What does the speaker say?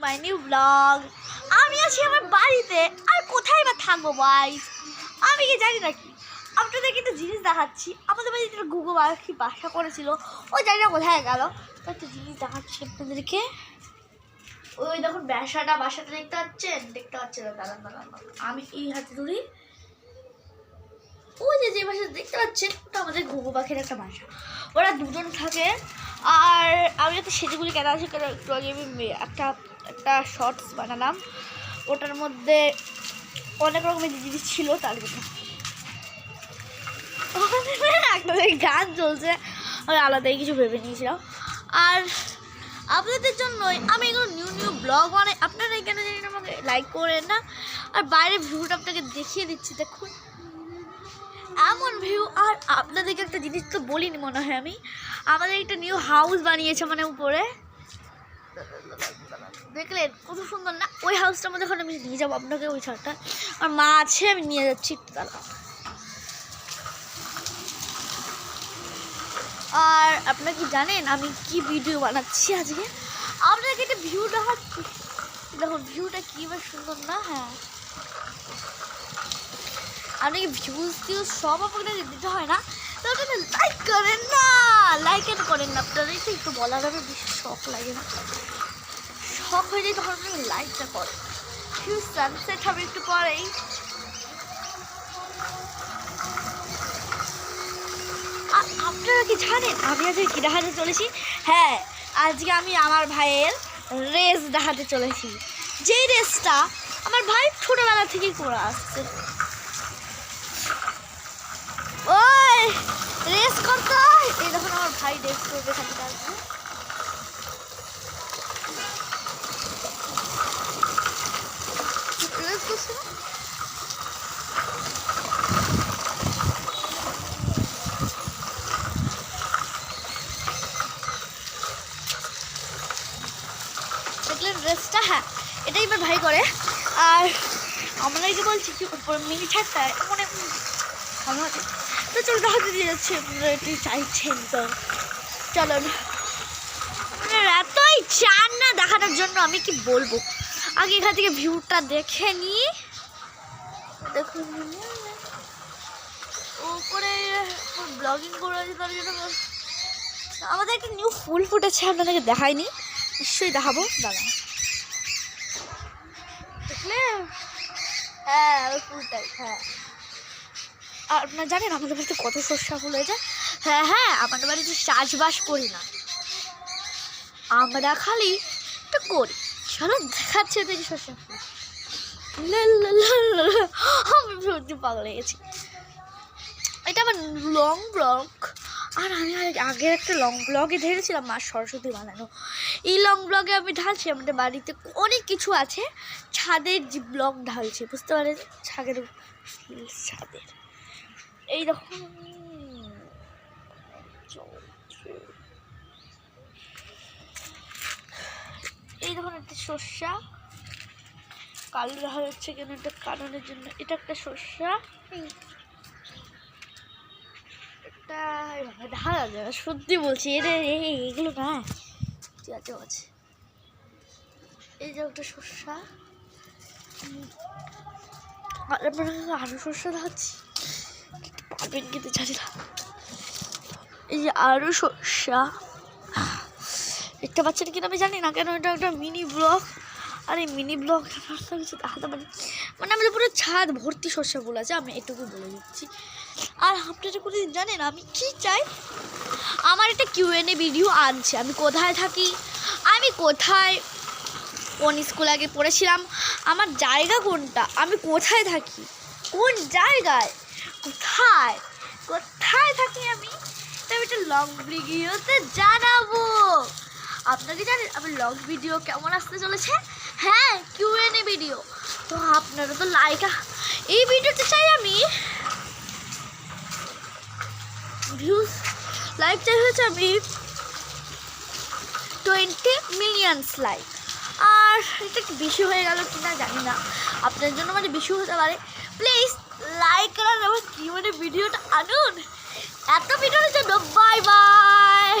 My new blog. আমি আছি আমার বাড়িতে, আর কোথায় বা থাকবো ভাই, আমি কি জানি নাকি। আপনাদেরকে একটা জিনিস দেখাচ্ছি, আমাদের বাড়িতে ঘুঘু পাখি বাসা করেছিল, ওই জানি না কোথায় গেল। তো একটা জিনিস দেখাচ্ছি আপনাদেরকে, ওই দেখুন বাসাটা দেখতে পাচ্ছেন না, দাঁড়ান আমি এই হাতে ধরি। ওই যে বাসা দেখতে পাচ্ছেন, ওটা আমাদের ঘুঘু পাখির একটা বাসা, ওরা দুজন থাকে। আর আমি যাতে সেজেগুলি কেনা আছে, কেন একটু আগে আমি একটা শর্টস বানালাম, ওটার মধ্যে অনেক রকমের জিনিস ছিল, তার জন্য আপনাদের গান চলছে, আমি আলাদাই কিছু ভেবে নিয়েছিলাম। আর আপনাদের জন্যই আমি এগুলো নিউ ব্লগ বানাই, আপনারা এখানে জানি না আমাকে লাইক করেন না। আর বাইরের ভিউটা আপনাকে দেখিয়ে দিচ্ছি, দেখুন এমন ভিউ। আর আপনাদেরকে একটা জিনিস তো বলিনি মনে হয়, আমি আমাদের একটা নিউ হাউস বানিয়েছে, মানে উপরে দেখলেন কত সুন্দর না। ওই হাউসটার মধ্যে এখন আমি নিয়ে যাবো আপনাকে, ওই ছাড়টা আর মা আছে, আমি নিয়ে যাচ্ছি একটু দাঁড়া। আর আপনারা কি জানেন আমি কি ভিডিও বানাচ্ছি আজকে? আপনাকে একটা ভিউ দেখাচ্ছি, দেখুন ভিউটা কি বা সুন্দর না। হ্যাঁ, আপনাকে ভিউজ সব আপনাকে দিতে হয় না, তো আপনারা লাইক করেন না, আপনারা একটু বলার হবে, বেশি শখ লাগে না, শখ হয়ে যায় তখন আপনি লাইকটা করেন। ভিউ সানসেট হবে একটু পরেই। আর আপনারা কি জানেন আমি আজকে কী দেখাতে চলেছি? হ্যাঁ, আজকে আমি আমার ভাইয়ের রেস দেখাতে চলেছি, যেই রেসটা আমার ভাই ছোটোবেলা থেকেই করে আসছে। ওই রেস করতে, এই দেখুন আমার ভাই রেস করবে, খালি আসবে। রেস করছে না, দেখলেন রেসটা? হ্যাঁ, এটাই এবার ভাই করে। আর আমাদেরকে বলছি কি উপর মিনি ছাড়টা মানে ভালো, তো চলো দেখাতে দিয়ে যাচ্ছে, আপনারা এটি চাইছেন তো চলো। আপনারা এতই চান না দেখানোর জন্য, আমি কি বলবো, আগে এখান থেকে ভিউটা দেখে নিই। দেখুন ওপরে ব্লগিং করে আছে, তার জন্য আমাদের একটা নিউ ফুল ফুটেছে, আপনাদেরকে দেখাইনি, নিশ্চয়ই দেখাবো দাদা। দেখলে? হ্যাঁ ওই ফুলটাই। হ্যাঁ, আর আপনারা জানেন আমাদের বাড়িতে কত সর্ষা ফুল হয়েছে? হ্যাঁ, আমাদের বাড়িতে চাষবাস করি না, আমরা খালি একটা করি। চলো দেখাচ্ছে দেখি সর্ষা ফুল। আমি সত্যি পাগল হয়ে গেছি। এটা আমার লং ব্লগ, আর আমি আগের একটা লং ব্লগে ধরেছিলাম মা সরস্বতী বানানো। এই লং ব্লগে আমি ঢালছি আমাদের বাড়িতে অনেক কিছু আছে, ছাদের যে ব্লগ ঢালছি, বুঝতে পারেন, ছাদের এই দেখুন একটা সর্ষা কালো দেখা যাচ্ছে কেন, একটা কারণের জন্য। এটা একটা সর্ষা, এটা দেখা যাবে, সত্যি বলছি, এটা এগুলো না আছে। এই যে একটা সর্ষা, আর আপনারা আরো সর্ষা দেখাচ্ছি, পাবেন কিন্তু জানি না। এই যে আরো সর্ষা দেখতে পাচ্ছেন কিনা আমি জানি না, কেন এটা একটা মিনি ব্লগ। আর এই মিনি ব্লগ কিছু দেখাতে পারি, মানে আমাদের পুরো ছাদ ভর্তি সর্ষা ফুল আছে, আমি এটুকু বলে দিচ্ছি। আর আপনারা কোনো দিন জানেন আমি কি চাই? আমার একটা Q&A ভিডিও আনছে, আমি কোথায় থাকি, আমি কোথায় কোন স্কুল আগে পড়েছিলাম, আমার জায়গা কোনটা, আমি কোথায় থাকি, কোন জায়গায়, কোথায় থাকি আমি, তবে একটা লং ভিডিওতে জানাবো। আপনারা কি জানেন আমার লং ভিডিও কেমন আসতে চলেছে? হ্যাঁ, Q&A ভিডিও। তো আপনারা তো এই ভিডিওতে চাই আমি ভিউজ, লাইক চাই হয়েছে আমি 20 মিলিয়ন লাইক। আর এটা একটু বেশি হয়ে গেল কিনা জানি না, আপনার জন্য মানে বেশি হতে পারে। প্লিজ লাইক করার আমার Q&A ভিডিওটা আনুন, এত ভিডিওর জন্য। Bye bye.